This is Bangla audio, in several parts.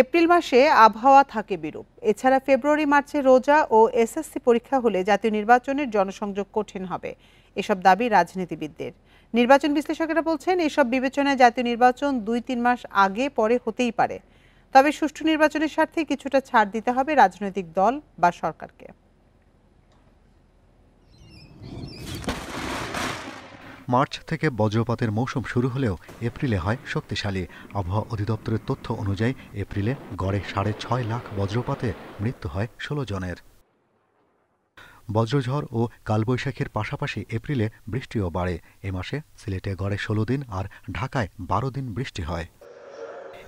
এপ্রিল মাসে আবহাওয়া থাকে বিরূপ। এছাড়া ফেব্রুয়ারি মার্চে রোজা ও এসএসসি পরীক্ষা হলে জাতীয় নির্বাচনের জনসংযোগ কঠিন হবে, এসব দাবি রাজনীতিবিদদের। নির্বাচন বিশ্লেষকেরা বলছেন, এসব বিবেচনায় জাতীয় নির্বাচন ২-৩ মাস আগে পরে হতেই পারে। তবে সুষ্ঠু নির্বাচনের স্বার্থে কিছুটা ছাড় দিতে হবে রাজনৈতিক দল বা সরকারকে। মার্চ থেকে বজ্রপাতের মৌসুম শুরু হলেও এপ্রিলে হয় শক্তিশালী। আবহাওয়া অধিদপ্তরের তথ্য অনুযায়ী এপ্রিলে গড়ে ৬.৫ লাখ বজ্রপাতে মৃত্যু হয় ১৬ জনের। বজ্রঝড় ও কালবৈশাখীর পাশাপাশি এপ্রিলে বৃষ্টিও বাড়ে। এ মাসে সিলেটে গড়ে ১৬ দিন আর ঢাকায় ১২ দিন বৃষ্টি হয়।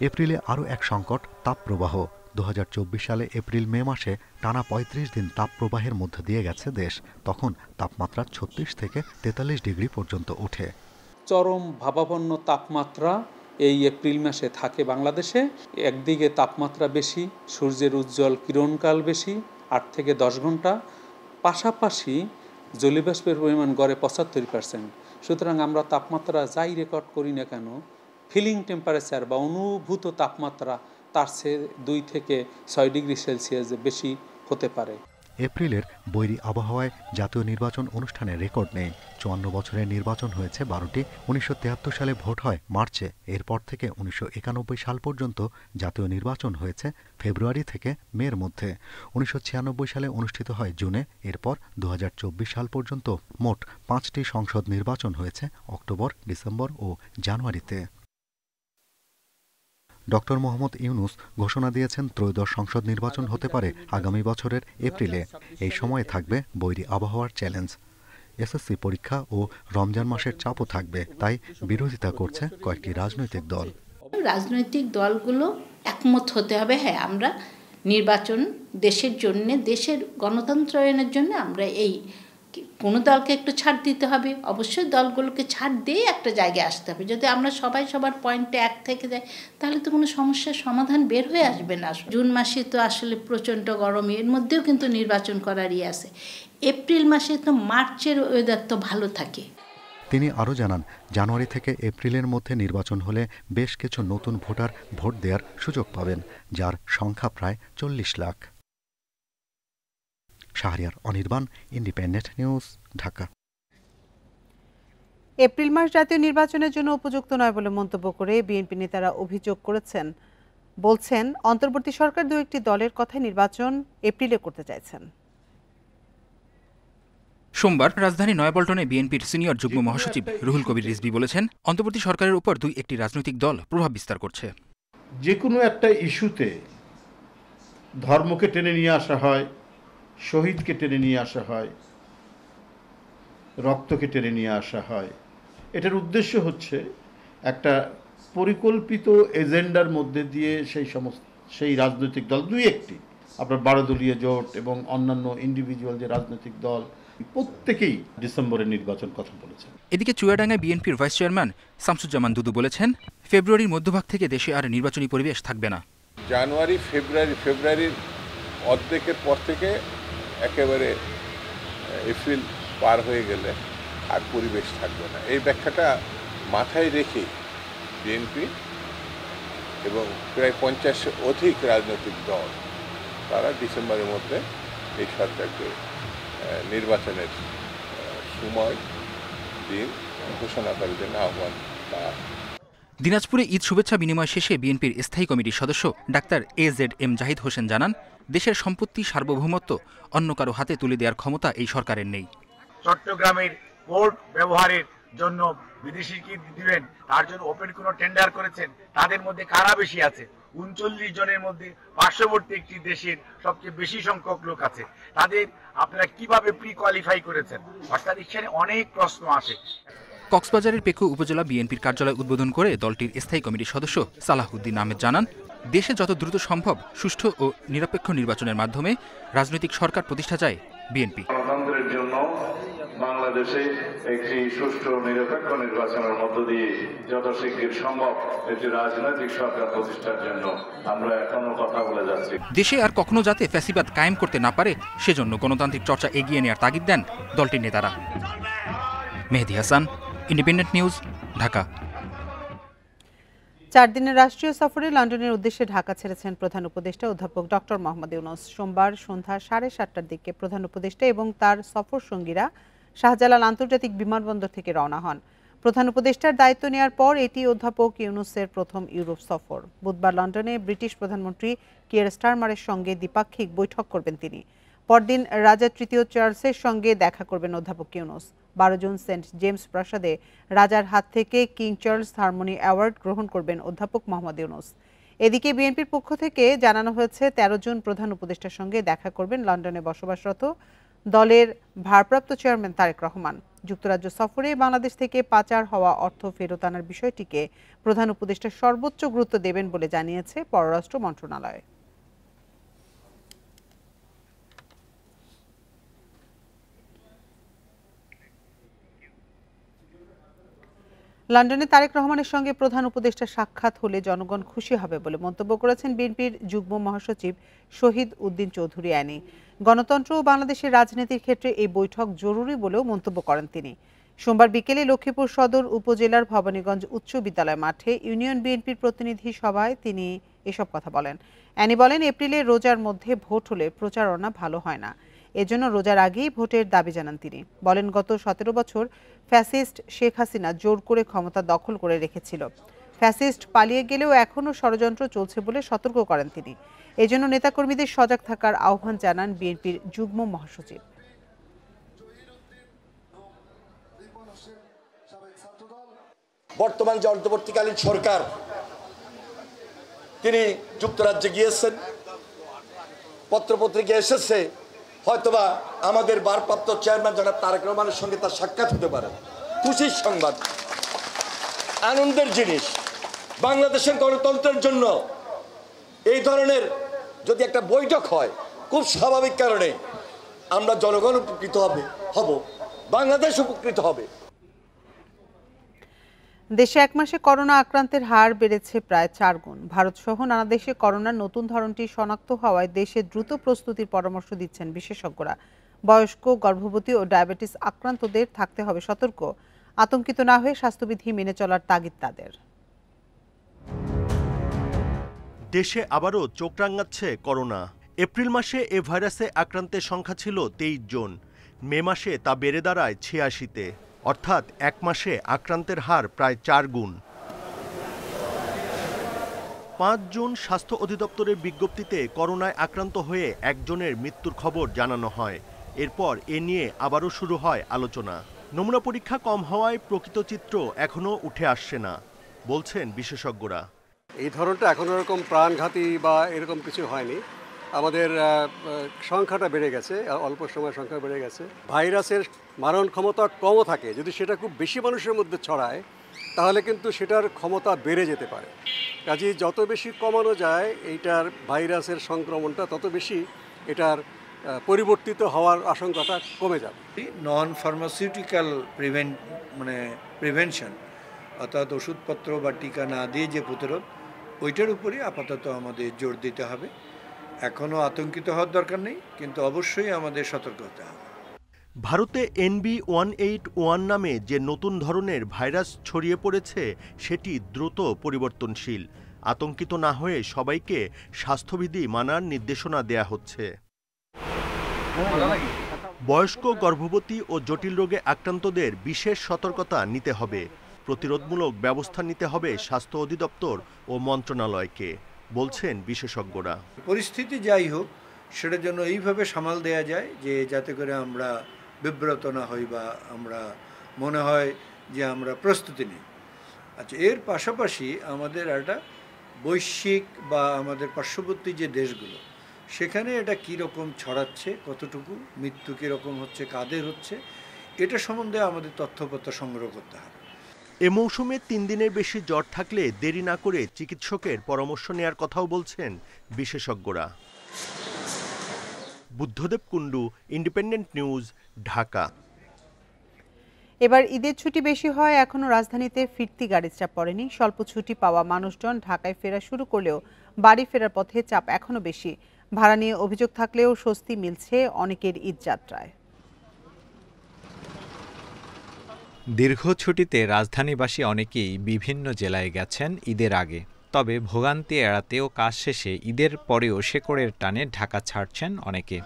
এপ্রিলে আরও এক সংকট, তাপপ্রবাহ। ২০২৪ সালে এপ্রিল-মে মাসে টানা ৩৫ দিন তাপপ্রবাহের মধ্য দিয়ে গেছে দেশ। তখন তাপমাত্রা ৩৬ থেকে ৪৩ ডিগ্রি পর্যন্ত ওঠে। চরম ভাবাপন্ন তাপমাত্রা এই এপ্রিল মাসে থাকে বাংলাদেশে। একদিকে তাপমাত্রা বেশি, সূর্যের উজ্জ্বল কিরণকাল বেশি, ৮ থেকে ১০ ঘন্টা, পাশাপাশি জলীয়বাষ্পের পরিমাণ গড়ে ৭৫%। সুতরাং আমরা তাপমাত্রা যাই রেকর্ড করি না কেন, ফিলিং টেম্পারেচার বা অনুভূত তাপমাত্রা তার চেয়ে ২ থেকে ৬ ডিগ্রি সেলসিয়াস বেশি হতে পারে। এপ্রিলের বৈরী আবহাওয়ায় জাতীয় নির্বাচন অনুষ্ঠানের রেকর্ড নেই। ৫৪ বছরের নির্বাচন হয়েছে ১২টি। ১৯৭৩ সালে ভোট হয় মার্চে। এরপর থেকে ১৯৯১ সাল পর্যন্ত জাতীয় নির্বাচন হয়েছে ফেব্রুয়ারি থেকে মের মধ্যে। ১৯৯৬ সালে অনুষ্ঠিত হয় জুনে। এরপর ২০২৪ সাল পর্যন্ত মোট ৫টি সংসদ নির্বাচন হয়েছে অক্টোবর, ডিসেম্বর ও জানুয়ারিতে। ডক্টর মোহাম্মদ ইউনুস ঘোষণা দিয়েছেন ত্রয়োদশ সংসদ নির্বাচন হতে পারে আগামী বছরের এপ্রিলে। এই সময়ে থাকবে বৈরী আবহাওয়ার চ্যালেঞ্জ। এসএসসি পরীক্ষা ও রমজান মাসের চাপও থাকবে, তাই বিরোধিতা করছে কয়েকটি রাজনৈতিক দল। রাজনৈতিক দলগুলো একমত হতে হবে, হ্যাঁ আমরা নির্বাচন দেশের জন্য, দেশের গণতন্ত্রায়নের জন্য আমরা এই কোনো দলকে একটু ছাড় দিতে হবে। অবশ্যই দলগুলোকে ছাড় দিয়ে একটা জায়গায় আসতে হবে। যদি আমরা সবাই সবার পয়েন্টে এক থেকে যাই তাহলে তো কোনো সমস্যার সমাধান বের হয়ে আসবে না। জুন মাসে তো আসলে প্রচণ্ড গরম, এর মধ্যেও কিন্তু নির্বাচন করারই আছে। এপ্রিল মাসে তো মার্চের ওয়েদার তো ভালো থাকে। তিনি আরও জানান, জানুয়ারি থেকে এপ্রিলের মধ্যে নির্বাচন হলে বেশ কিছু নতুন ভোটার ভোট দেওয়ার সুযোগ পাবেন, যার সংখ্যা প্রায় ৪০ lakh. Shahriar Anirban, independent news, Dhaka. April মাস জাতীয় নির্বাচনের জন্য উপযুক্ত নয় বলে মন্তব্য করে বিএনপি নেতারা অভিযোগ বলছেন অন্তর্বর্তী সরকার দু একটি দলের কথায় নির্বাচন এপ্রিলে করতে চাইছেন। সোমবার রাজধানী নয়াপল্টনে বিএনপির সিনিয়র যুগ্ম মহাসচিব রুহুল কবির রিজভী বলেছেন, অন্তর্বর্তী সরকারের উপর দুই একটি রাজনৈতিক দল প্রভাব বিস্তার করছে। যে কোনো একটা ইস্যুতে ধর্মকে টেনে নিয়ে আসা হয়, শহীদকে টেনে নিয়ে আসা হয়, রক্তকে টেনে নিয়ে আসা হয়। এটার উদ্দেশ্য হচ্ছে একটা পরিকল্পিত এজেন্ডার মধ্যে দিয়ে সেই রাজনৈতিক দল দুই একটি, আপনার ১২ দলীয় জোট এবং অন্যান্য ইন্ডিভিজুয়াল যে রাজনৈতিক দল, প্রত্যেকেই ডিসেম্বরের নির্বাচন কথা বলেছেন। এদিকে চুয়াডাঙ্গায় বিএনপির ভাইস চেয়ারম্যান শামসুজ্জামান দুদু বলেছেন, ফেব্রুয়ারির মধ্যভাগ থেকে দেশে আর নির্বাচনী পরিবেশ থাকবে না। জানুয়ারি ফেব্রুয়ারির অর্ধেকের পর থেকে একেবারে এপ্রিল পার হয়ে গেলে আর পরিবেশ থাকবে না। এই ব্যাখ্যাটা মাথায় রেখে বিএনপি এবং প্রায় ৫০ অধিক রাজনৈতিক দল তারা ডিসেম্বরের মধ্যে এই সরকারকে নির্বাচনের সময় দিন ঘোষণা করার জন্য আহ্বান। দিনাজপুরে ঈদ শুভেচ্ছা বিনিময় শেষে বিএনপির স্থায়ী কমিটির সদস্য ডাক্তার AZM জাহিদ হোসেন জানান, দেশের সম্পত্তি সার্বভৌমত্ব অন্য কারো হাতে তুলে দেওয়ার ক্ষমতা এই সরকারের নেই। চট্টগ্রামের পোর্ট ব্যবহারের জন্য বিদেশি কি দিবেন, তার জন্য ওপেন কোনো টেন্ডার করেছেন, তাদের মধ্যে কারা বেশি আছে? ৩৯ জনের মধ্যে পার্শ্ববর্তী একটি দেশের সবচেয়ে বেশি সংখ্যক লোক আছে, তাদের আপনারা কিভাবে প্রি কোয়ালিফাই করেছেন? অর্থাৎ এখানে অনেক প্রশ্ন আসে। কক্সবাজারের পেকু উপজেলা বিএনপির কার্যালয় উদ্বোধন করে দলটির স্থায়ী কমিটির সদস্য সালাহউদ্দিন আহমেদ জানান, দেশে যত দ্রুত সম্ভব সুষ্ঠু ও নিরপেক্ষ নির্বাচনের মাধ্যমে রাজনৈতিক সরকার প্রতিষ্ঠা চায় বিএনপি। গণতন্ত্রের জন্য বাংলাদেশে একটি সুষ্ঠু নিরপেক্ষ নির্বাচনের মধ্য দিয়ে যত শীঘ্র সম্ভব একটি রাজনৈতিক সরকার প্রতিষ্ঠার জন্য আমরা এখনো কথা বলে যাচ্ছি। দেশে আর কখনো যাতে ফ্যাসিবাদ কায়েম করতে না পারে সেজন্য গণতান্ত্রিক চর্চা এগিয়ে নেওয়ার তাগিদ দেন দলটির নেতারা। মেহেদী হাসান, ইন্ডিপেন্ডেন্ট নিউজ, ঢাকা। 4 দিনের রাষ্ট্রীয় সফরে লন্ডনের উদ্দেশ্যে ঢাকা ছেড়েছেন প্রধান উপদেষ্টা অধ্যাপক ডক্টর মোহাম্মদ ইউনূস। সোমবার সন্ধ্যা 7:30টার দিকে প্রধান উপদেষ্টা এবং তার সফর সঙ্গীরা শাহজালাল আন্তর্জাতিক বিমানবন্দর থেকে রওনা হন। প্রধান উপদেষ্টার দায়িত্ব নেওয়ার পর এটি অধ্যাপক ইউনূসের প্রথম ইউরোপ সফর। বুধবার লন্ডনে ব্রিটিশ প্রধানমন্ত্রী কিয়ার স্টারমারের সঙ্গে দ্বিপাক্ষিক বৈঠক করবেন তিনি। পরদিন রাজা তৃতীয় চার্লসের সঙ্গে দেখা করবেন অধ্যাপক ইউনূস। 12 জুন সেন্ট জেমস প্রাসাদে রাজার হাত থেকে কিং চার্লস হারমোনি অ্যাওয়ার্ড গ্রহণ করবেন অধ্যাপক মোহাম্মদ ইউনূস। এদিকে বিএনপির পক্ষ থেকে জানানো হয়েছে 13 জুন প্রধান উপদেষ্টার সঙ্গে দেখা করবেন লন্ডনে বসবাসরত দলের ভারপ্রাপ্ত চেয়ারম্যান তারেক রহমান। যুক্তরাজ্য সফরে বাংলাদেশ থেকে পাচার হওয়া অর্থ ফেরত আনার বিষয়টিকে প্রধান উপদেষ্টা সর্বোচ্চ গুরুত্ব দেবেন বলে জানিয়েছে পররাষ্ট্র মন্ত্রণালয়। লন্ডনে তারেক রহমানের সঙ্গে প্রধান উপদেষ্টার সাক্ষাৎ হলে জনগণ খুশি হবে বলে মন্তব্য করেছেন বিএনপির যুগ্ম মহাসচিব শহীদ উদ্দিন চৌধুরী অ্যানি। গণতন্ত্র ও বাংলাদেশের রাজনীতির ক্ষেত্রে এই বৈঠক জরুরি বলেও মন্তব্য করেন তিনি। সোমবার বিকেলে লক্ষ্মীপুর সদর উপজেলার ভবানীগঞ্জ উচ্চ বিদ্যালয় মাঠে ইউনিয়ন বিএনপির প্রতিনিধি সভায় তিনি এসব কথা বলেন। অ্যানি বলেন, এপ্রিলে রোজার মধ্যে ভোট হলে প্রচারণা ভালো হয় না, এজন্য রোজার আগেই ভোটের দাবি জানান তিনি। বলেন, গত 17 বছর ফ্যাসিস্ট শেখ হাসিনা জোর করে ক্ষমতা দখল করে রেখেছিল। ফ্যাসিস্ট পালিয়ে গেলেও এখনও ষড়যন্ত্র চলছে বলে সতর্ক করেন তিনি। এজন্য নেতাকর্মীদের সজাগ থাকার আহ্বান জানান বিএনপির যুগ্ম মহাসচিব। বর্তমান যে অন্তর্বর্তীকালীন সরকার, তিনি যুক্তরাজ্যে গিয়েছেন, পত্রপত্রিকা এসেছে, হয়তোবা আমাদের ভারপ্রাপ্ত চেয়ারম্যান জনাব তারেক রহমানের সঙ্গে তার সাক্ষাৎ হতে পারে। খুশির সংবাদ, আনন্দের জিনিস। বাংলাদেশের গণতন্ত্রের জন্য এই ধরনের যদি একটা বৈঠক হয়, খুব স্বাভাবিক কারণে আমরা জনগণ উপকৃত হব, বাংলাদেশ উপকৃত হবে। দেশে এক মাসে করোনা আক্রান্তের হার বেড়েছে প্রায় 4 গুণ। ভারতসহ নানা দেশে করোনার নতুন ধরনটি শনাক্ত হওয়ায় দেশে দ্রুত প্রস্তুতির পরামর্শ দিচ্ছেন বিশেষজ্ঞরা। বয়স্ক, গর্ভবতী ও ডায়াবেটিস আক্রান্তদের থাকতে হবে সতর্ক। আতঙ্কিত না হয়ে স্বাস্থ্যবিধি মেনে চলার তাগিদ তাদের। দেশে আবারও চোখ রাঙাচ্ছে করোনা। এপ্রিল মাসে এ ভাইরাসে আক্রান্তের সংখ্যা ছিল 23 জন। মে মাসে তা বেড়ে দাঁড়ায় 86-তে, অর্থাৎ এক মাসে আক্রান্তের হার প্রায় 4 গুণ। 5 জুন স্বাস্থ্য অধিদপ্তরের বিজ্ঞপ্তিতে করোনায় আক্রান্ত হয়ে একজনের মৃত্যুর খবর জানানো হয়। এরপর এ নিয়ে আবারও শুরু হয় আলোচনা। নমুনা পরীক্ষা কম হওয়ায় প্রকৃত চিত্র এখনও উঠে আসছে না, বলছেন বিশেষজ্ঞরা। এই ধরনটা এখন এরকম প্রাণঘাতী বা এরকম কিছু হয়নি। আমাদের সংখ্যাটা বেড়ে গেছে, অল্প সময় সংখ্যা বেড়ে গেছে। ভাইরাসের মারণ ক্ষমতা কমও থাকে, যদি সেটা খুব বেশি মানুষের মধ্যে ছড়ায় তাহলে কিন্তু সেটার ক্ষমতা বেড়ে যেতে পারে। কাজেই যত বেশি কমানো যায় এইটার ভাইরাসের সংক্রমণটা, তত বেশি এটার পরিবর্তিত হওয়ার আশঙ্কাটা কমে যাবে। নন ফার্মাসিউটিক্যাল প্রিভেনশন, অর্থাৎ ওষুধপত্র বা টিকা না দিয়ে যে প্রতিরোধ, ওইটার উপরই আপাতত আমাদের জোর দিতে হবে। এখনও আতঙ্কিত হওয়ার দরকার নেই, কিন্তু অবশ্যই আমাদের সতর্ক হতে হবে। ভারতে NB-181 নামে যে নতুন ধরনের ভাইরাস ছড়িয়ে পড়েছে সেটি দ্রুত পরিবর্তনশীল। আতঙ্কিত না হয়ে সবাইকে স্বাস্থ্যবিধি মানার নির্দেশনা দেয়া হচ্ছে। বয়স্ক, গর্ভবতী ও জটিল রোগে আক্রান্তদের বিশেষ সতর্কতা নিতে হবে। প্রতিরোধমূলক ব্যবস্থা নিতে হবে স্বাস্থ্য অধিদপ্তর ও মন্ত্রণালয়কে, বলছেন বিশেষজ্ঞরা। পরিস্থিতি যাই হোক, সেটার জন্য এইভাবে সামাল দেয়া যায় যে যাতে করে আমরা বিব্রত না হই বা আমরা মনে হয় যে আমরা প্রস্তুতি নিই। আচ্ছা, এর পাশাপাশি আমাদের একটা বৈশ্বিক বা আমাদের পার্শ্ববর্তী যে দেশগুলো, সেখানে এটা কীরকম ছড়াচ্ছে, কতটুকু মৃত্যু কীরকম হচ্ছে, কাদের হচ্ছে, এটা সম্বন্ধে আমাদের তথ্যপত্র সংগ্রহ করতে হবে। এ মৌসুমে 3 দিনের বেশি জ্বর থাকলে দেরি না করে চিকিৎসকের পরামর্শ নেয়ার কথাও বলছেন বিশেষজ্ঞরা। Buddhadeb Kundu, independent news, Dhaka. এবার ঈদের ছুটি বেশি হয় এখনও রাজধানীতে ফিরতি গাড়ির চাপ পড়েনি। স্বল্প ছুটি পাওয়া মানুষজন ঢাকায় ফেরা শুরু করলেও বাড়ি ফেরার পথে চাপ এখনও বেশি। ভাড়া নিয়ে অভিযোগ থাকলেও স্বস্তি মিলছে অনেকের ঈদ যাত্রায়। দীর্ঘ ছুটিতে রাজধানীবাসী অনেকেই বিভিন্ন জেলায় গেছেন ঈদের আগে। তবে ভোগান্তি এড়াতে ও কাজ শেষে ঈদের পরেও শেকড়ের টানে ঢাকা ছাড়ছেন অনেকে।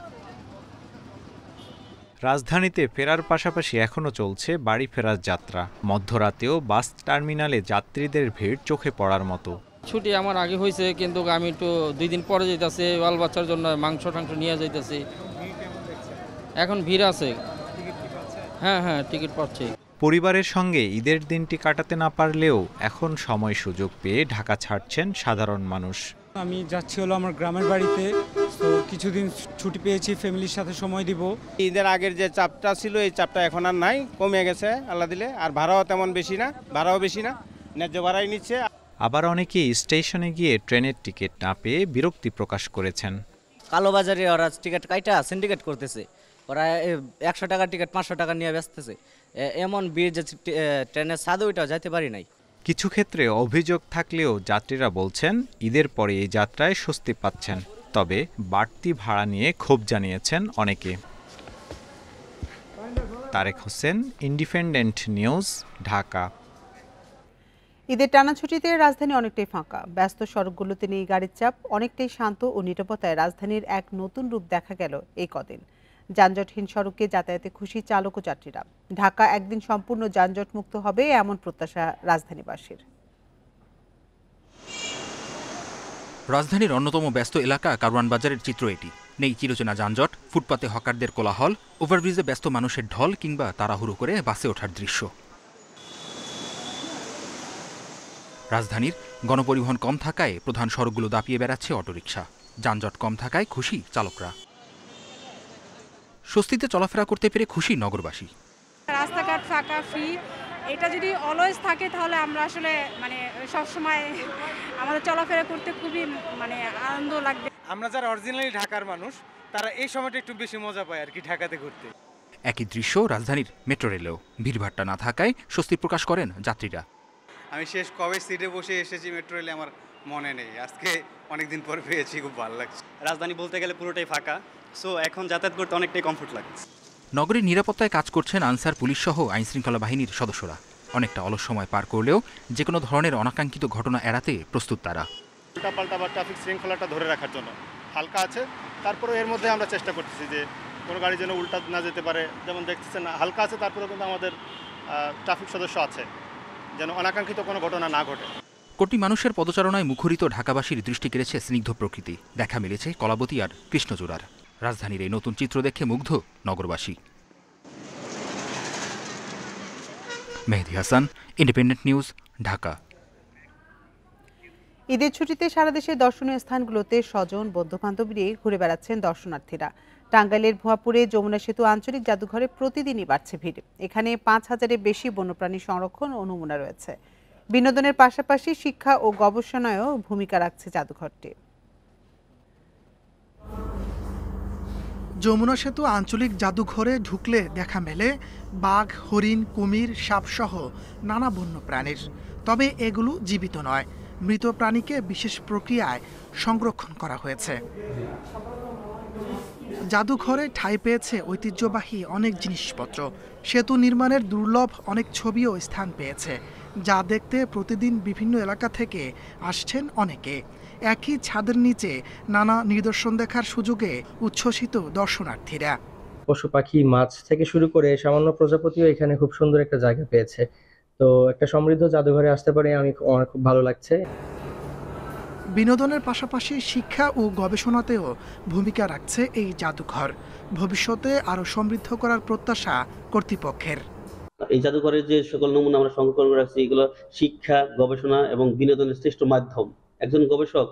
রাজধানীতে ফেরার পাশাপাশি এখনও চলছে বাড়ি ফেরার যাত্রা। মধ্যরাতেও বাস টার্মিনালে যাত্রীদের ভিড় চোখে পড়ার মতো। ছুটি আমার আগে হয়েছে, কিন্তু আমি একটু 2 দিন পরে যাইতেছি, বাল বাচ্চার জন্য মাংস টাংস নিয়ে যাইতেছি। এখন ভিড় আছে। হ্যাঁ, টিকিট পাচ্ছি। পরিবারের সঙ্গে ঈদের দিনটি কাটাতে না পারলেও এখন সময় সুযোগ পেয়ে ঢাকা ছাড়ছেন সাধারণ মানুষ। আমি যাচ্ছি হলো আমার গ্রামের বাড়িতে, তো কিছুদিন ছুটি পেয়েছি, ফ্যামিলির সাথে সময় দিব। ঈদের আগের যে চাপটা ছিল এই চাপটা এখন আর নাই, কমে গেছে আল্লাহ দিলে। আর ভাড়াও তেমন বেশি না, ন্যায্য ভাড়াই নিচ্ছে। আবার অনেকেই স্টেশনে গিয়ে ট্রেনের টিকিট না পেয়ে বিরক্তি প্রকাশ করেছেন। কালোবাজারে ওরা টিকিট কাইটা সিন্ডিকেট করতেছে, ওরা 100 টাকার টিকিট 500 টাকা নিয়ে বেচতেছে। এমন ভিড় যে ট্রেনের ছাদে ওইটাও যাইতে পারি নাই। কিছু ক্ষেত্রে অভিযোগ থাকলেও যাত্রীরা বলছেন ঈদের পরে এই যাত্রায় স্বস্তি পাচ্ছেন। তবে বাড়তি ভাড়া নিয়ে ক্ষোভ জানিয়েছেন অনেকে। Tarek Hossain, independent news, Dhaka. ঈদের টানা ছুটিতে রাজধানী অনেকটাই ফাঁকা। ব্যস্ত সড়কগুলোতে নেই গাড়ির চাপ, অনেকটাই শান্ত ও নিরাপত্তায় রাজধানীর এক নতুন রূপ দেখা গেল এই কদিন। যানজটহীন সড়কে যাতায়াতে খুশি চালক ও যাত্রীরা। ঢাকা একদিন সম্পূর্ণ যানজট মুক্ত হবে এমন প্রত্যাশা রাজধানীবাসীর। রাজধানীর অন্যতম ব্যস্ত এলাকা কারওয়ান বাজারের চিত্র এটি। নেই চিরচেনা যানজট, ফুটপাতে হকারদের কোলাহল, ওভারব্রিজে ব্যস্ত মানুষের ঢল কিংবা তাড়াহুড়ো করে বাসে ওঠার দৃশ্য। রাজধানীর গণপরিবহন কম থাকায় প্রধান সড়কগুলো দাপিয়ে বেড়াচ্ছে অটোরিকশা। যানজট কম থাকায় খুশি চালকরা। স্বস্তিতে চলাফেরা করতে পেরে খুশি নগরবাসী। রাস্তাঘাট ফাঁকা, ফ্রি, এটা যদি অলওয়েজ থাকে তাহলে আমরা আসলে সবসময় আমাদের চলাফেরা করতে খুবই আনন্দ লাগবে। আমরা যারা অরিজিনালি ঢাকার মানুষ তারা এই সময়টা একটু বেশি মজা পায় আর কি ঢাকাতে ঘুরতে। একই দৃশ্য রাজধানীর মেট্রো রেলেও। ভিড়ভাট্টা না থাকায় স্বস্তি প্রকাশ করেন যাত্রীরা। আমি শেষ কবে সিটে বসে এসেছি মেট্রো রেলে আমার মনে নেই, আজকে অনেকদিন পর পেয়েছি, খুব ভালো লাগছে। রাজধানী বলতে গেলে পুরোটাই ফাঁকা, সো এখন যাতায়াত করতে অনেকটাই কমফোর্ট লাগছে। নগরীর নিরাপত্তায় কাজ করছেন আনসার পুলিশ সহ আইনশৃঙ্খলা বাহিনীর সদস্যরা। অনেকটা অলস সময় পার করলেও যে কোনো ধরনের অনাকাঙ্ক্ষিত ঘটনা এড়াতে প্রস্তুত তারা। উল্টাপাল্টা বা ট্রাফিক শৃঙ্খলাটা ধরে রাখার জন্য হালকা আছে, তারপরে এর মধ্যে আমরা চেষ্টা করতেছি যে কোনো গাড়ি যেন উল্টা না যেতে পারে। যেমন দেখতেছেন হালকা আছে, তারপরেও কিন্তু আমাদের ট্রাফিক সদস্য আছে যেন অনাকাঙ্ক্ষিত কোনো ঘটনা না ঘটে। কোটি মানুষের পদচারণায় মুখরিত ঢাকাবাসীর দৃষ্টি কেড়েছে স্নিগ্ধ প্রকৃতি। দেখা মিলেছে কলাবতী আর কৃষ্ণচূড়ার। রাজধানীর এই নতুন চিত্র দেখে মুগ্ধ নগরবাসী। মেহেদী হাসান, ইন্ডিপেন্ডেন্ট নিউজ, ঢাকা। ঈদের ছুটিতে সারা দেশের দর্শনীয় স্থানগুলোতে স্বজন বন্ধুবান্ধব নিয়ে ঘুরে বেড়াচ্ছেন দর্শনার্থীরা। টাঙ্গাইলের ভুয়াপুরে যমুনা সেতু আঞ্চলিক জাদুঘরে প্রতিদিনই বাড়ছে ভিড়। এখানে 5000-এর বেশি বন্যপ্রাণী সংরক্ষণ ও নমুনা রয়েছে। বিনোদনের পাশাপাশি শিক্ষা ও গবেষণায়ও ভূমিকা রাখছে জাদুঘরটি। যমুনা সেতু আঞ্চলিক জাদুঘরে ঢুকলে দেখা মেলে বাঘ, হরিণ, কুমির, সাপসহ নানা বন্য প্রাণীর। তবে এগুলো জীবিত নয়, মৃত প্রাণীকে বিশেষ প্রক্রিয়ায় সংরক্ষণ করা হয়েছে। জাদুঘরে ঠাঁই পেয়েছে ঐতিহ্যবাহী অনেক জিনিসপত্র। সেতু নির্মাণের দুর্লভ অনেক ছবিও স্থান পেয়েছে, যা দেখতে প্রতিদিন বিভিন্ন এলাকা থেকে আসছেন অনেকে। একই ছাদের নিচে নানা নিদর্শন দেখার সুযোগে উচ্ছ্বসিত দর্শনার্থীরা। পশু পাখি, মাছ থেকে শুরু করে সামান্য প্রজাপতিও এখানে খুব সুন্দর একটা জায়গা পেয়েছে। তো একটা সমৃদ্ধ জাদুঘরে আসতে পারে আমার খুব ভালো লাগছে। বিনোদনের পাশাপাশি শিক্ষা ও গবেষণাতেও ভূমিকা রাখছে এই জাদুঘর। ভবিষ্যতে আরও সমৃদ্ধ করার প্রত্যাশা কর্তৃপক্ষের। এই জাদুঘরের যে সকল নমুনা আমরা সংরক্ষণ করে রাখছি, এগুলো শিক্ষা, গবেষণা এবং বিনোদনের শ্রেষ্ঠ মাধ্যম। একজন গবেষক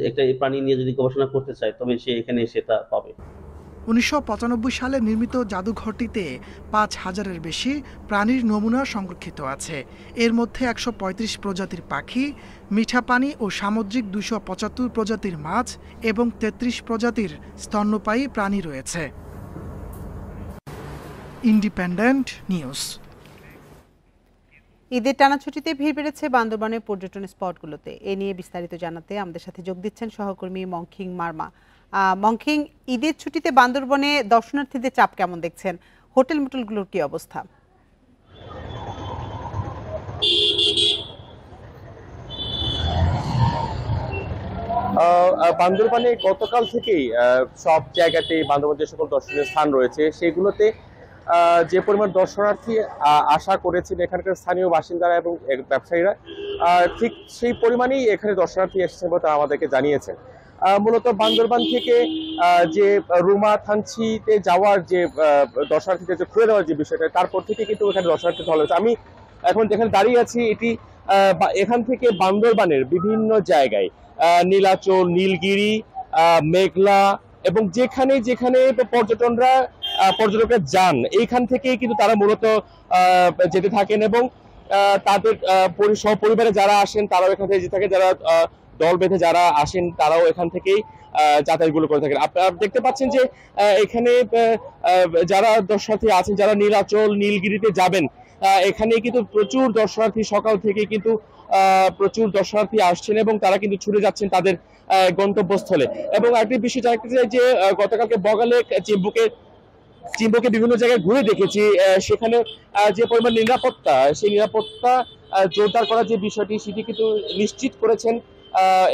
একটা প্রাণী নিয়ে যদি গবেষণা করতে চায় তবে সে এখানে এসে তা পাবে। 1995 সালে নির্মিত জাদুঘরটিতে 5000-এর বেশি প্রাণীর নমুনা সংরক্ষিত আছে। এর মধ্যে 135 প্রজাতির পাখি, মিঠা পানি ও সামুদ্রিক 275 প্রজাতির মাছ এবং 33 প্রজাতির স্তন্যপায়ী প্রাণী রয়েছে। Independent news. ঈদের টানা ছুটিতে ভিড় বেড়েছে বান্দরবানের পর্যটন স্পটগুলোতে। এ নিয়ে বিস্তারিত জানাতে আমাদের সাথে যোগ দিচ্ছেন সহকর্মী মংখিং মার্মা। মংখিং, ঈদের ছুটিতে বান্দরবনে দর্শনার্থীদের চাপ কেমন দেখছেন? হোটেল মোটেলগুলোর কি অবস্থা? বান্দরবানে গতকাল থেকেই সব জায়গাতেই বান্দরবান যে সকল দর্শনীয় স্থান রয়েছে সেগুলোতে যে পরিমাণ দর্শনার্থী আশা করেছেন এখানকার স্থানীয় বাসিন্দারা এবং ব্যবসায়ীরা, ঠিক সেই পরিমাণেই এখানে দর্শনার্থী এসেছেন বলে তারা আমাদেরকে জানিয়েছেন। মূলত বান্দরবান থেকে যে রুমা থানচিতে যাওয়ার যে দর্শনার্থীদের যে খুলে দেওয়ার যে বিষয়টা, তারপর থেকে কিন্তু এখানে দর্শনার্থী ঢল হয়েছে। আমি এখন যেখানে দাঁড়িয়ে আছি এটি এখান থেকে বান্দরবানের বিভিন্ন জায়গায় নীলাচল, নীলগিরি, মেঘলা এবং যেখানে যেখানে পর্যটকরা যান এইখান থেকেই কিন্তু তারা মূলত যেতে থাকেন এবং তাদের সপরিবারে যারা আসেন তারাও এখান থেকে যেতে থাকেন, যারা দল বেঁধে যারা আসেন তারাও এখান থেকেই যাতায়াতগুলো করে থাকেন। আপনারা দেখতে পাচ্ছেন যে এখানে যারা দর্শনার্থী আছেন, যারা নীলাচল, নীলগিরিতে যাবেন, এখানে কিন্তু প্রচুর দর্শনার্থী সকাল থেকে কিন্তু প্রচুর দর্শনার্থী আসছেন এবং তারা কিন্তু ছুটে যাচ্ছেন তাদের গন্তব্যস্থলে। এবং আরেকটি বিষয় জানতে চাই যে গতকালকে বগালে চিম্বুকে বিভিন্ন জায়গায় ঘুরে দেখেছি, সেখানে যে পরিমাণ নিরাপত্তা, সেই নিরাপত্তা জোরদার করার যে বিষয়টি সেটি কিন্তু নিশ্চিত করেছেন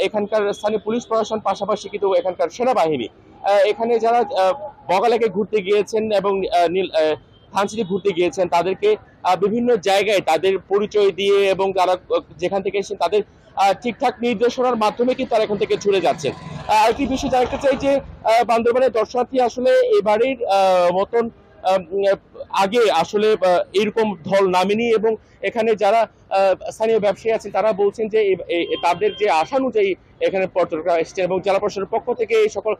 এখানকার স্থানীয় পুলিশ প্রশাসন, পাশাপাশি কিন্তু এখানকার সেনাবাহিনী। এখানে যারা বগালেকে ঘুরতে গিয়েছেন এবং থানচিতে ঘুরতে গিয়েছেন তাদেরকে বিভিন্ন জায়গায় তাদের পরিচয় দিয়ে এবং তারা যেখান থেকে এসেছেন তাদের ঠিকঠাক নির্দেশনার মাধ্যমে কিন্তু তারা এখান থেকে ছুটে যাচ্ছেন। আরেকটি বিষয় জানতে চাই যে বান্দরবানের দর্শনার্থী আসলে এবারের মতন আগে আসলে এরকম ঢল নামেনি এবং এখানে যারা স্থানীয় ব্যবসায়ী আছেন তারা বলছেন যে তাদের যে আশা অনুযায়ী এখানে পর্যটকরা এসেছেন এবং জেলা প্রশাসনের পক্ষ থেকে এই সকল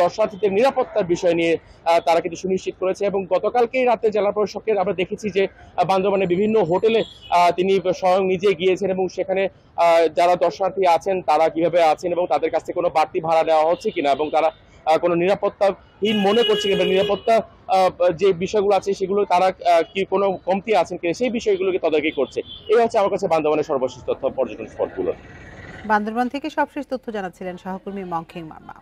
দর্শনার্থীদের নিরাপত্তার বিষয় নিয়ে তারা কিন্তু সুনিশ্চিত করেছে। এবং গতকালকেই রাতে জেলা প্রশাসকের আমরা দেখেছি যে বান্দরবানের বিভিন্ন হোটেলে তিনি স্বয়ং নিজে গিয়েছেন এবং সেখানে যারা দর্শনার্থী আছেন তারা কিভাবে আছেন এবং তাদের কাছ থেকে কোনো বাড়তি ভাড়া দেওয়া হচ্ছে কিনা এবং তারা কোনো নিরাপত্তাহীন মনে করছে কিনা, নিরাপত্তা যে বিষয়গুলো আছে সেগুলো তারা কি কোনো কমতি আছেন কিনা সেই বিষয়গুলোকে তদারকি করছে। এই হচ্ছে আমার কাছে বান্দরবানের সর্বশেষ তথ্য পর্যটন স্পটগুলো। বান্দরবান থেকে সবশেষ তথ্য জানাচ্ছিলেন সহকর্মী মংখিং মার্মা।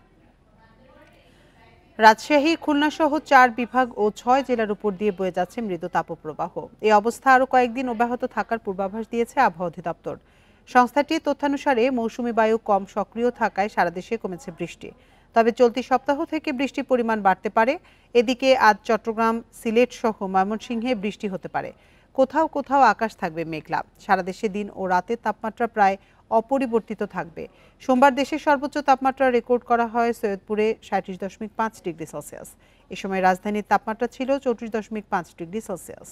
রাজশাহী, খুলনা সহ 4 বিভাগ ও 6 জেলার উপর দিয়ে বয়ে যাচ্ছে মৃদু তাপপ্রবাহ। এই অবস্থা আরও কয়েকদিন অব্যাহত থাকার পূর্বাভাস দিয়েছে আবহাওয়া অধিদপ্তর। সংস্থাটির তথ্যানুসারে মৌসুমী বায়ু কম সক্রিয় থাকায় সারা দেশে কমেছে বৃষ্টি, তবে চলতি সপ্তাহ থেকে বৃষ্টির পরিমাণ বাড়তে পারে। এদিকে আজ চট্টগ্রাম, সিলেট সহ ময়মনসিংহে বৃষ্টি হতে পারে। কোথাও কোথাও আকাশ থাকবে মেঘলা। সারা দেশে দিন ও রাতের তাপমাত্রা প্রায় অপরিবর্তিত থাকবে। সোমবার দেশের সর্বোচ্চ তাপমাত্রা রেকর্ড করা হয় সৈয়দপুরে 37.5 ডিগ্রি সেলসিয়াস। এ সময় রাজধানীর তাপমাত্রা ছিল 34.5 ডিগ্রি সেলসিয়াস।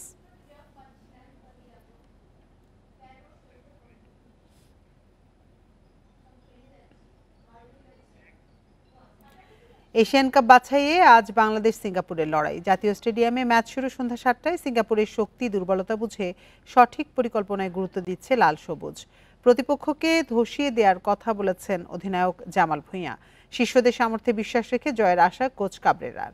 এশিয়ান কাপ বাছাইয়ে আজ বাংলাদেশ সিঙ্গাপুরের লড়াই। জাতীয় স্টেডিয়ামে ম্যাচ শুরু সন্ধ্যা 7টায়। সিঙ্গাপুরের শক্তি দুর্বলতা বুঝে সঠিক পরিকল্পনায় গুরুত্ব দিচ্ছে লাল সবুজ। প্রতিপক্ষকে ধসিয়ে দেওয়ার কথা বলেছেন অধিনায়ক জামাল ভুঁইয়া। শিষ্যদের সামর্থ্যে বিশ্বাস রেখে জয়ের আশা কোচ কাবরেরার।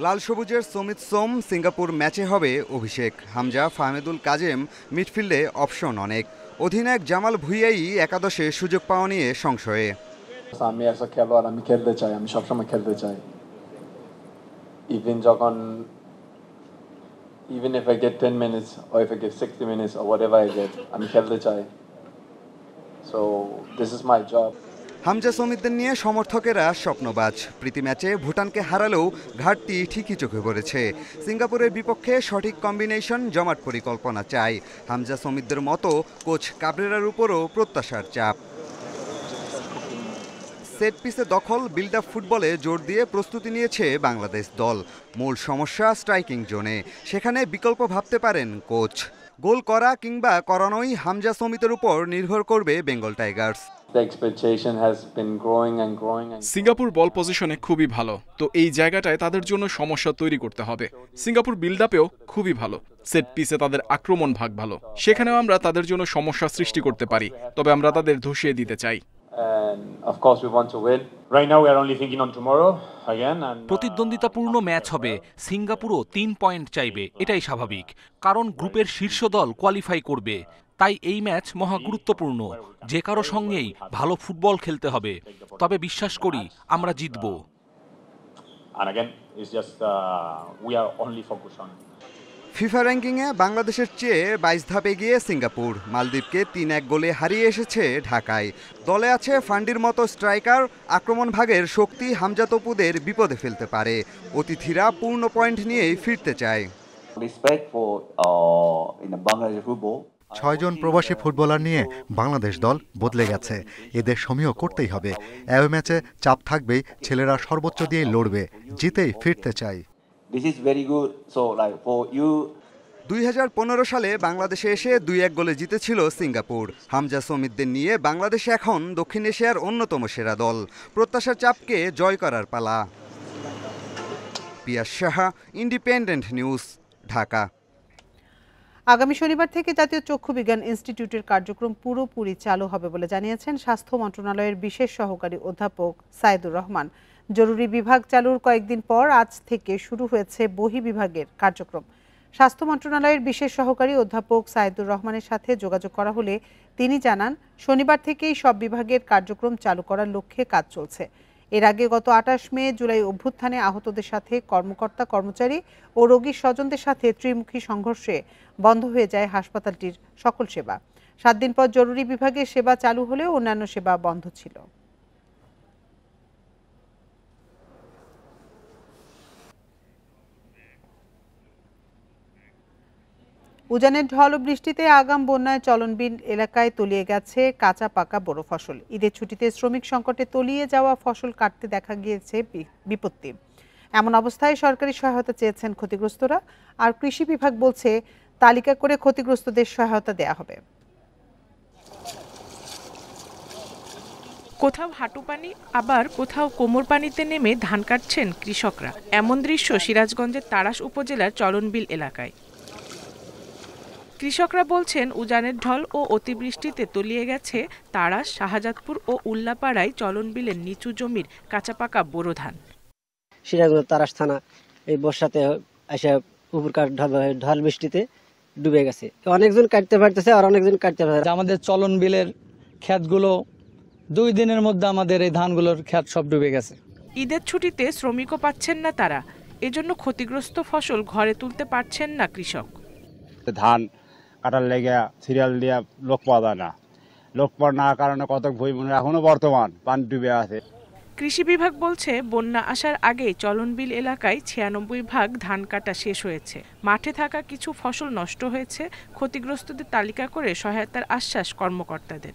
লাল সবুজের সমিত সোম সিঙ্গাপুর ম্যাচে হবে অভিষেক। হামজা, ফাহমেদুল কাজেম মিডফিল্ডে অপশন অনেক। অধিনায়ক জামাল ভুঁইয়াই একাদশে সুযোগ পাওয়া নিয়ে সংশয়ে। আমি একটা খেলোয়াড়, আমি খেলতে চাই, আমি সবসময় খেলতে চাই। Even if I get 10 minutes or if I get 60 minutes or whatever I get, আমি খেলতে চাই। So this is my job. Hamza সমিতদের নিয়ে সমর্থকেরা স্বপ্নবাজ। প্রীতি ম্যাচে ভুটানকে হারালেও ঘাটতি ঠিকই চোখে পড়েছে। সিঙ্গাপুরের বিপক্ষে সঠিক কম্বিনেশন, জমাট পরিকল্পনা চাই। হামজা সমিতদের মতো কোচ কাবরেরার উপরও প্রত্যাশার চাপ। সেট পিসে দখল, বিল্ড আপ ফুটবলে জোর দিয়ে প্রস্তুতি নিয়েছে বাংলাদেশ দল। মূল সমস্যা স্ট্রাইকিং জোনে, সেখানে বিকল্প ভাবতে পারেন কোচ। গোল করা কিংবা করানোই হামজা সমিতের উপর নির্ভর করবে বেঙ্গল টাইগার্স। সিঙ্গাপুর বল পজিশনে খুবই ভালো, তো এই জায়গাটায় তাদের জন্য সমস্যা তৈরি করতে হবে। সিঙ্গাপুর বিল্ড আপেও খুবই ভালো, সেট পিসে তাদের আক্রমণ ভাগ ভালো, সেখানেও আমরা তাদের জন্য সমস্যা সৃষ্টি করতে পারি, তবে আমরা তাদের ধসিয়ে দিতে চাই। প্রতিদ্বন্দ্বিতাপূর্ণ ম্যাচ হবে। সিঙ্গাপুরও 3 পয়েন্ট চাইবে, এটাই স্বাভাবিক, কারণ গ্রুপের শীর্ষ দল কোয়ালিফাই করবে। তাই এই ম্যাচ মহা গুরুত্বপূর্ণ। যে কারো সঙ্গেই ভালো ফুটবল খেলতে হবে, তবে বিশ্বাস করি আমরা জিতব। ফিফা র্যাঙ্কিংয়ে বাংলাদেশের চেয়ে 22 ধাপ এগিয়ে সিঙ্গাপুর। মালদ্বীপকে 3-1 গোলে হারিয়ে এসেছে ঢাকায়। দলে আছে ফান্ডির মতো স্ট্রাইকার, আক্রমণ ভাগের শক্তি হামজা তপুদের বিপদে ফেলতে পারে। অতিথিরা পূর্ণ পয়েন্ট নিয়েই ফিরতে চায়। 6 জন প্রবাসী ফুটবলার নিয়ে বাংলাদেশ দল বদলে গেছে। এদের সমীহ করতেই হবে। অ্যাওয়ে ম্যাচে চাপ থাকবেই, ছেলেরা সর্বোচ্চ দিয়েই লড়বে, জিতেই ফিরতে চাই। 2015 সালে বাংলাদেশে এসে 2-1 গোলে জিতেছিল সিঙ্গাপুর। হামজা সমিতদের নিয়ে বাংলাদেশ এখন দক্ষিণ এশিয়ার অন্যতম সেরা দল। প্রত্যাশার চাপকে জয় করার পালা। পিয়াস সাহা, ইন্ডিপেন্ডেন্ট নিউজ, ঢাকা। আগামী শনিবার থেকে জাতীয় চক্ষু বিজ্ঞান ইনস্টিটিউটের কার্যক্রম পুরোপুরি চালু হবে বলে জানিয়েছেন স্বাস্থ্য মন্ত্রণালয়ের বিশেষ সহকারী অধ্যাপক সাইদুর রহমান। জরুরি বিভাগ চালুর কয়েকদিন পর আজ থেকে শুরু হয়েছে বহি বিভাগের কার্যক্রম। স্বাস্থ্য মন্ত্রণালয়ের বিশেষ সহকারী অধ্যাপক সাইদুর রহমানের সাথে যোগাযোগ করা হলে তিনি জানান, শনিবার থেকেই সব বিভাগের কার্যক্রম চালু করার লক্ষ্যে কাজ চলছে। এর আগে গত 28 মে জুলাই অভ্যুত্থানে আহতদের সাথে কর্মকর্তা কর্মচারী ও রোগীর স্বজনদের সাথে ত্রিমুখী সংঘর্ষে বন্ধ হয়ে যায় হাসপাতালটির সকল সেবা। 7 দিন পর জরুরি বিভাগের সেবা চালু হলেও অন্যান্য সেবা বন্ধ ছিল। উজানের ঢল ও বৃষ্টিতে আগাম বন্যায় চলনবিল এলাকায় তলিয়ে গেছে কাঁচা পাকা বড় ফসল। ঈদের ছুটিতে শ্রমিক সংকটে তলিয়ে যাওয়া ফসল কাটতে দেখা গিয়েছে বিপত্তি। এমন অবস্থায় সরকারি সহায়তা চেয়েছেন ক্ষতিগ্রস্তরা। আর কৃষি বিভাগ বলছে, তালিকা করে ক্ষতিগ্রস্তদের সহায়তা দেয়া হবে। কোথাও হাঁটু পানি, আবার কোথাও কোমর পানিতে নেমে ধান কাটছেন কৃষকরা। এমন দৃশ্য সিরাজগঞ্জের তাড়াশ উপজেলার চলনবিল এলাকায়। কৃষকরা বলছেন, উজানের ঢল ও অতিবৃষ্টিতে তলিয়ে গেছে তাড়াশ, শাহজাদপুর ও উল্লাপাড়ায় চলনবিলের নিচু জমির কাঁচা পাকা বোরো ধান। সিরাজগঞ্জ তাড়াশ থানা এই বর্ষাতে এসে উপরকার ঢল বৃষ্টিতে ডুবে গেছে। অনেকজন কাটতে পারতেছে আর অনেকজন কাটতে পারছে। আমাদের চলনবিলের ক্ষেতগুলো 2 দিনের মধ্যে আমাদের এই ধানগুলোর ক্ষেত সব ডুবে গেছে। ঈদের ছুটিতে শ্রমিকও পাচ্ছেন না তারা, এজন্য ক্ষতিগ্রস্ত ফসল ঘরে তুলতে পারছেন না কৃষক। ধান কাটার লেগে সিরিয়াল দিয়ে লোক পাওয়া যায় না। লোক পাওয়ার না কারণে কত ভুই মনে এখনো বর্তমান পানি ডুবে আছে। কৃষি বিভাগ বলছে, বন্যা আসার আগেই চলনবিল এলাকায় 96 ভাগ ধান কাটা শেষ হয়েছে। মাঠে থাকা কিছু ফসল নষ্ট হয়েছে। ক্ষতিগ্রস্তদের তালিকা করে সহায়তার আশ্বাস কর্মকর্তাদের।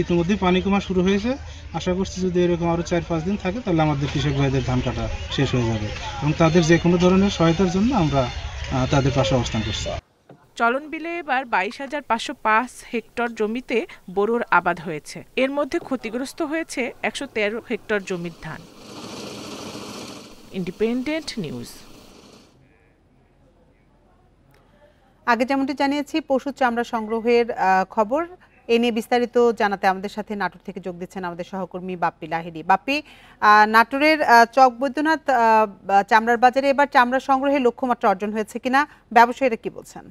ইতিমধ্যে পানি কমা শুরু হয়েছে। আশা করছি যদি এরকম আরো 4-5 দিন থাকে তাহলে আমাদের কৃষক ভাইদের ধান কাটা শেষ হয়ে যাবে এবং তাদের যে কোনো ধরনের সহায়তার জন্য আমরা তাদের পাশে অবস্থান করছি। চলনবিলে এবার 22,505 হেক্টর জমিতে বোরোর আবাদ হয়েছে। এর মধ্যে ক্ষতিগ্রস্ত হয়েছে 113 হেক্টর জমির ধান। Independent news. আগে যেমনটি জানিয়েছি, পশু চামড়া সংগ্রহের খবর, এ নিয়ে বিস্তারিত জানাতে আমাদের সাথে নাটোর থেকে যোগ দিচ্ছেন আমাদের সহকর্মী বাপ্পি লাহিড়ী। বাপ্পি, নাটোরের চক বৈদ্যনাথ চামড়ার বাজারে এবার চামড়া সংগ্রহের লক্ষ্যমাত্রা অর্জন হয়েছে কিনা, ব্যবসায়ীরা কি বলছেন?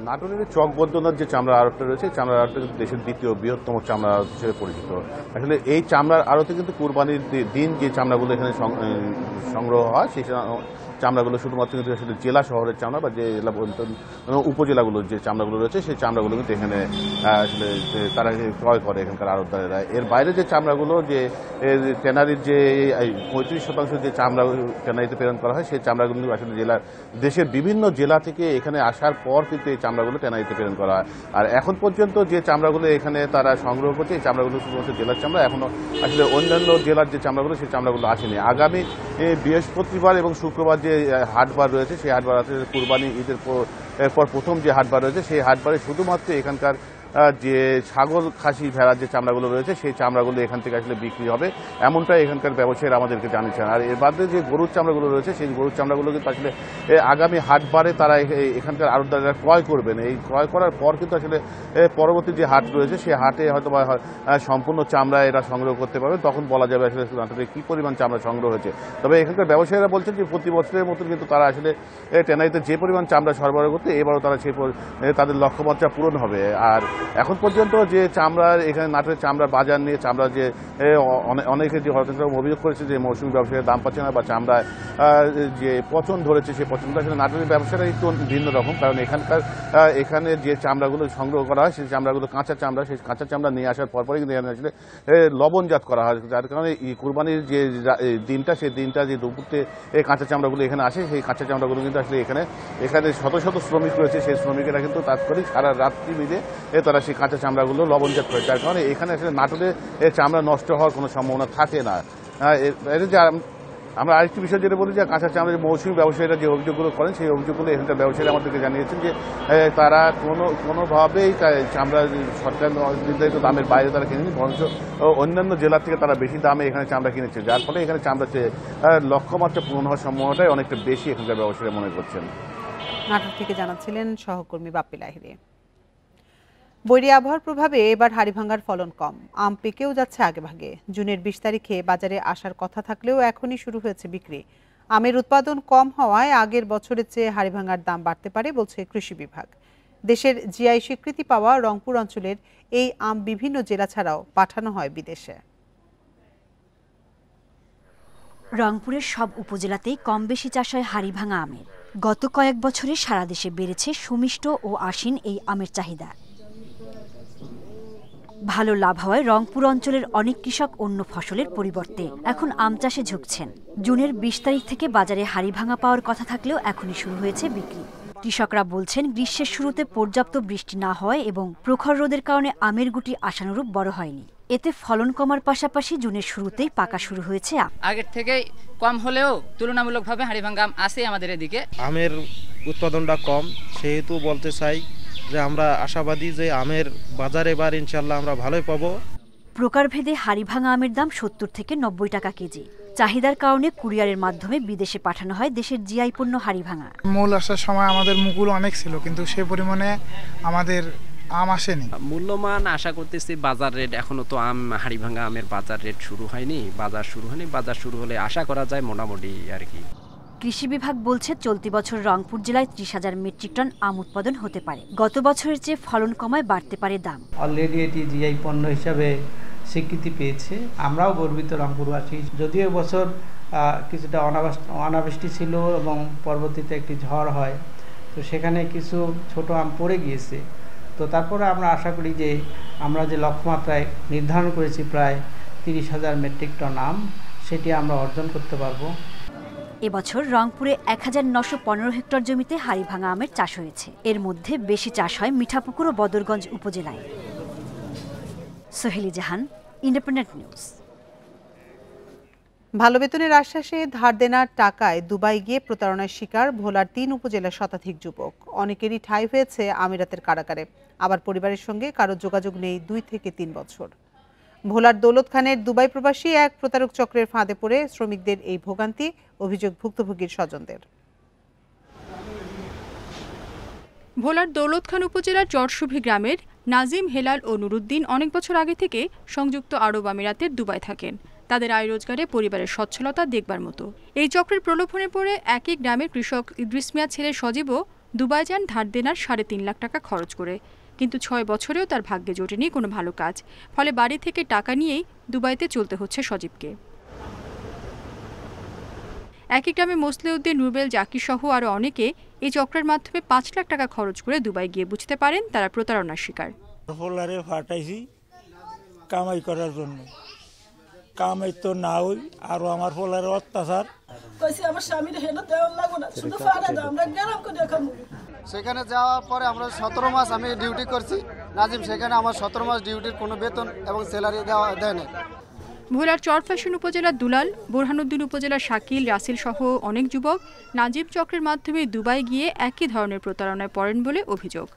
নাটোরের চক বৈদ্যনাথ যে চামড়া আড়তটা রয়েছে, চামড়ার আড়তটা কিন্তু দেশের দ্বিতীয় বৃহত্তম চামড়া আড়ত হিসেবে পরিচিত। আসলে এই চামড়ার আড়তে কিন্তু কুরবানির দিন যে চামড়াগুলো এখানে সংগ্রহ হয়, সেই চামড়াগুলো শুধুমাত্র কিন্তু আসলে জেলা শহরের চামড়া বা যে জেলা উপজেলাগুলোর যে চামড়াগুলো রয়েছে, সেই চামড়াগুলো কিন্তু এখানে আসলে তারা ক্রয় করে এখানকার আড়তদারেরা। এর বাইরে যে চামড়াগুলো, যে ট্যানারির যে 35% যে চামড়া ট্যানারিতে প্রেরণ করা হয়, সেই চামড়াগুলো আসলে দেশের বিভিন্ন জেলা থেকে এখানে আসার পর কিন্তু এই চামড়াগুলো ট্যানারিতে প্রেরণ করা হয়। আর এখন পর্যন্ত যে চামড়াগুলো এখানে তারা সংগ্রহ করছে, এই চামড়াগুলো শুধুমাত্র জেলার চামড়া, এখনো আসলে অন্যান্য জেলার যে চামড়াগুলো, সেই চামড়াগুলো আসেনি। আগামী বৃহস্পতিবার এবং শুক্রবার যে হাটবার রয়েছে, সেই হাটবার আছে কুরবানি ঈদের পর প্রথম যে হাটবার রয়েছে, সেই হাটবারে শুধুমাত্র এখানকার যে ছাগল, খাসি, ভেড়ার যে চামড়াগুলো রয়েছে, সেই চামড়াগুলো এখান থেকে আসলে বিক্রি হবে, এমনটাই এখানকার ব্যবসায়ীরা আমাদেরকে জানিয়েছেন। আর এর বাদে যে গরুর চামড়াগুলো রয়েছে, সেই গরুর চামড়াগুলো কিন্তু আসলে আগামী হাটবারে তারা এখানকার আড়তদারেরা ক্রয় করবেন। এই ক্রয় করার পর কিন্তু আসলে পরবর্তী যে হাট রয়েছে, সেই হাটে হয়তো বা সম্পূর্ণ চামড়া এরা সংগ্রহ করতে পারবে, তখন বলা যাবে আসলে নাটোরে কী পরিমাণ চামড়া সংগ্রহ হয়েছে। তবে এখানকার ব্যবসায়ীরা বলছেন যে প্রতি বছরের মতো কিন্তু তারা আসলে ট্যানারিতে যে পরিমাণ চামড়া সরবরাহ করতে, এবারও তারা সেই তাদের লক্ষ্যমাত্রা পূরণ হবে। আর এখন পর্যন্ত যে চামড়ার এখানে নাটোরের চামড়ার বাজার নিয়ে চামড়া যে অনেকে যে হরতাল অভিযোগ করেছে যে মৌসুমী ব্যবসায়ীরা দাম পাচ্ছে না বা চামড়ায় যে পচন ধরেছে সেই পচনটা আসলে নাটোরের ব্যবসাটা একটু ভিন্ন রকম, কারণ এখানে যে চামড়াগুলো সংগ্রহ করা হয় সেই চামড়াগুলো কাঁচা চামড়া, সেই কাঁচা চামড়া নিয়ে আসার পরপরই কিন্তু এখানে আসলে লবণজাত করা হয়, যার কারণে কুরবানির যে দিনটা সেই দিনটা যে দুপুরতে এই কাঁচা চামড়াগুলো এখানে আসে সেই কাঁচা চামড়াগুলো কিন্তু আসলে এখানে শত শত শ্রমিক রয়েছে, সেই শ্রমিকেরা কিন্তু তাৎক্ষণিক সারা রাত্রি মিলে তারা সেই কাঁচা চামড়াগুলো লবণজাত করে, যার কারণে এখানে আসলে নাটোরে চামড়া নষ্ট হওয়ার কোনো সম্ভাবনা থাকে না। আমরা আরেকটি বিষয় যেটা বলি যে কাঁচা চামড়া যে মৌসুমী ব্যবসায়ীরা যে অভিযোগগুলো করেন সেই অভিযোগগুলো এখানকার ব্যবসায়ীরা আমাদেরকে জানিয়েছেন যে তারা কোনোভাবেই চামড়া সরকার নির্ধারিত দামের বাইরে তারা কিনেনি, বরঞ্চ অন্যান্য জেলা থেকে তারা বেশি দামে এখানে চামড়া কিনেছে, যার ফলে এখানে চামড়া লক্ষ্যমাত্রা পূরণ হওয়ার সম্ভাবনাটাই অনেকটা বেশি এখানকার ব্যবসায়ীরা মনে করছেন। নাটোর থেকে জানাচ্ছিলেন সহকর্মী বাপ্পি লাহিড়ী। বৈরী আবহাওয়ার প্রভাবে এবার হাড়িভাঙ্গার ফলন কম, আম পেকেও যাচ্ছে আগেভাগে। জুনের 20 তারিখে বাজারে আসার কথা থাকলেও এখনই শুরু হয়েছে বিক্রি। আমের উৎপাদন কম হওয়ায় আগের বছরের চেয়ে হাড়িভাঙ্গার দাম বাড়তে পারে বলছে কৃষি বিভাগ। দেশের জিআই স্বীকৃতি পাওয়া রংপুর অঞ্চলের এই আম বিভিন্ন জেলা ছাড়াও পাঠানো হয় বিদেশে। রংপুরের সব উপজেলাতেই কম বেশি চাষ হয় হাড়িভাঙা আমের। গত কয়েক বছরে সারা দেশে বেড়েছে সুমিষ্ট ও আশিন এই আমের চাহিদা। ভালো লাভ হওয়ায় রংপুর অঞ্চলের অনেক কৃষক অন্য ফসলের পরিবর্তে এখন আম চাষে ঝুঁকছেন। জুনের 20 তারিখ থেকে বাজারে হাড়িভাঙা পাওয়ার কথা থাকলেও এখনই শুরু হয়েছে বিক্রি। কৃষকরা বলছেন গ্রীষ্মের শুরুতে পর্যাপ্ত বৃষ্টি না হয় এবং প্রখর রোদের কারণে আমের গুটি আশানুরূপ বড় হয়নি। এতে ফলন কমার পাশাপাশি জুনের শুরুতেই পাকা শুরু হয়েছে আম। আগের থেকে কম হলেও তুলনামূলকভাবে হাড়িভাঙা আম আছে আমাদের এদিকে। আমের উৎপাদনটা কম, সেহেতু বলতে চাই যে আমরা আশাবাদী যে আমের বাজারে এবার ইনশাল্লাহ আমরা ভালোই পাবো। প্রকারভেদে হাড়িভাঙা আমের দাম 70 থেকে 90 টাকা কেজি। চাহিদার কারণে কুরিয়ারের মাধ্যমে বিদেশে পাঠানো হয় দেশের জিআই পণ্য হাড়িভাঙা। মূল আসার সময় আমাদের মুকুল অনেক ছিল, কিন্তু সে পরিমাণে আমাদের আম আসেনি। মূল্যমান আশা করতেছি বাজার রেট, এখনো তো হাড়িভাঙা আমের বাজার রেট শুরু হয়নি, বাজার শুরু হলে আশা করা যায় মোটামুটি আর কি। কৃষি বিভাগ বলছে চলতি বছর রংপুর জেলায় 30,000 মেট্রিক টন আম উৎপাদন হতে পারে। গত বছরের চেয়ে ফলন কমায় বাড়তে পারে দাম। অলরেডি এটি জিআই পণ্য হিসাবে স্বীকৃতি পেয়েছে, আমরাও গর্বিত রংপুরবাসী। যদিও বছর কিছুটা অনাবৃষ্টি ছিল এবং পরবর্তীতে একটি ঝড় হয়, তো সেখানে কিছু ছোট আম পড়ে গিয়েছে। তো তারপরে আমরা আশা করি যে আমরা যে লক্ষ্যমাত্রায় নির্ধারণ করেছি প্রায় 30,000 মেট্রিক টন আম, সেটি আমরা অর্জন করতে পারবো। এবছর রংপুরে 1915 হেক্টর জমিতে হাড়িভাঙা আমের চাষ হয়েছে। এর মধ্যে বেশি চাষ হয় মিঠাপুকুর ও বদরগঞ্জ উপজেলায়। সোহেলি জাহান, ইন্ডিপেন্ডেন্ট নিউজ। ভালো বেতনের আশ্বাসে ধার দেনার টাকায় দুবাই গিয়ে প্রতারণার শিকার ভোলার 3 উপজেলার শতাধিক যুবক। অনেকেরই ঠাঁই হয়েছে আমিরাতের কারাগারে, আবার পরিবারের সঙ্গে কারো যোগাযোগ নেই 2 থেকে 3 বছর। ভোলার দৌলত খানের দুবাই প্রবাসী এক প্রতারক চক্রের ফাঁদে পড়ে শ্রমিকদের এই ভোগান্তি, অভিযোগ ভুক্তভোগীর স্বজনদের। ভোলার দৌলত খান উপজেলার চরশুভি গ্রামের নাজিম, হেলাল ও নুরুদ্দিন অনেক বছর আগে থেকে সংযুক্ত আরব আমিরাতের দুবাই থাকেন। তাদের আয় রোজগারে পরিবারের সচ্ছলতা দেখবার মতো। এই চক্রের প্রলোভনে পড়ে একই গ্রামের কৃষক ইদ্রিস মিয়া ছেলে সজীবও দুবাই যান ধার দেনার 3.5 লাখ টাকা খরচ করে, কিন্তু 6 বছরেও তার ভাগ্যে জোটেনি কোনো ভালো কাজ। ফলে বাড়ি থেকে টাকা নিয়েই দুবাইতে চলতে হচ্ছে সজীবকে। একই গ্রামে মোসলেউদ্দিন, রুবেল, জাকির সহ আরও অনেকে এই চক্রের মাধ্যমে 5 লাখ টাকা খরচ করে দুবাই গিয়ে বুঝতে পারেন তারা প্রতারণার শিকার। ফোলারে ফাটাইছি কামাই করার জন্য, কামাই তো না হই আরো আমার ফোলারে অত্যাচার। সেখানে যাওয়ার পরে আমরা 17 মাস আমি ডিউটি করছি নাজিম, সেখানে আমার 17 মাস ডিউটির কোনো বেতন এবং স্যালারি দেয় না। ভোলার চরফ্যাশন উপজেলার দুলাল, বোরহানুদ্দিন উপজেলার শাকিল, রাসেল সহ অনেক যুবক নাজিম চক্রের মাধ্যমে দুবাই গিয়ে একই ধরনের প্রতারণায় পড়েন বলে অভিযোগ।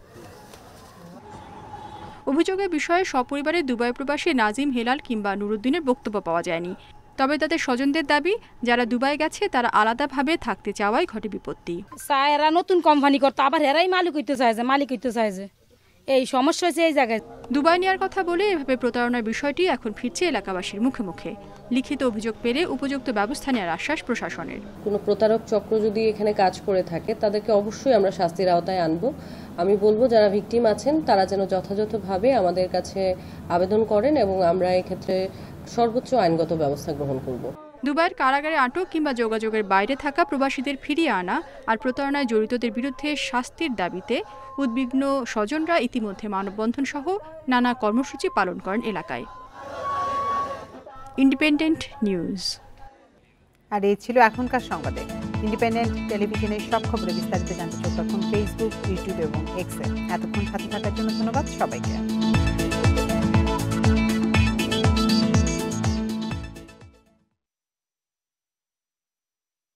অভিযোগের বিষয়ে সপরিবারে দুবাই প্রবাসী নাজিম, হেলাল কিংবা নুরুদ্দিনের বক্তব্য পাওয়া যায়নি। তবে তাদের স্বজনদের দাবি, যারা দুবাই গেছে তারা আলাদাভাবে থাকতে চাওয়ায় ঘটে বিপত্তি। এরা নতুন কোম্পানি করতো, আবার এরাই মালিক হইতে চাইছে, এই সমস্যা হচ্ছে এই জায়গায়। দুবাই নেওয়ার কথা বলে এভাবে প্রতারণার বিষয়টি এখন ফিরছে এলাকাবাসীর মুখে মুখে। লিখিত অভিযোগ পেলে উপযুক্ত ব্যবস্থা নেওয়ার আশ্বাস প্রশাসনের। কোনো প্রতারক চক্র যদি এখানে কাজ করে থাকে তাদেরকে অবশ্যই আমরা শাস্তির আওতায় আনব। আমি বলবো যারা ভিকটিম আছেন তারা যেন যথাযথভাবে আমাদের কাছে আবেদন করেন এবং আমরা এক্ষেত্রে সর্বোচ্চ আইনগত ব্যবস্থা গ্রহণ করব। দুবাইয়ের কারাগারে আটক কিংবা যোগাযোগের বাইরে থাকা প্রবাসীদের ফিরিয়ে আনা আর প্রতারণায় জড়িতদের বিরুদ্ধে শাস্তির দাবিতে উদ্বিগ্ন স্বজনরা ইতিমধ্যে মানববন্ধন সহ নানা কর্মসূচি পালন করেন এলাকায়। Independent news. আর এই ছিল এখনকার সংবাদে। ইন্ডিপেন্ডেন্ট টেলিভিশনের সব খবরে বিস্তারিত জানতে চোখ রাখুন ফেসবুক, ইউটিউব এবং এক্সে। এতক্ষণ সাথে থাকার জন্য ধন্যবাদ সবাইকে।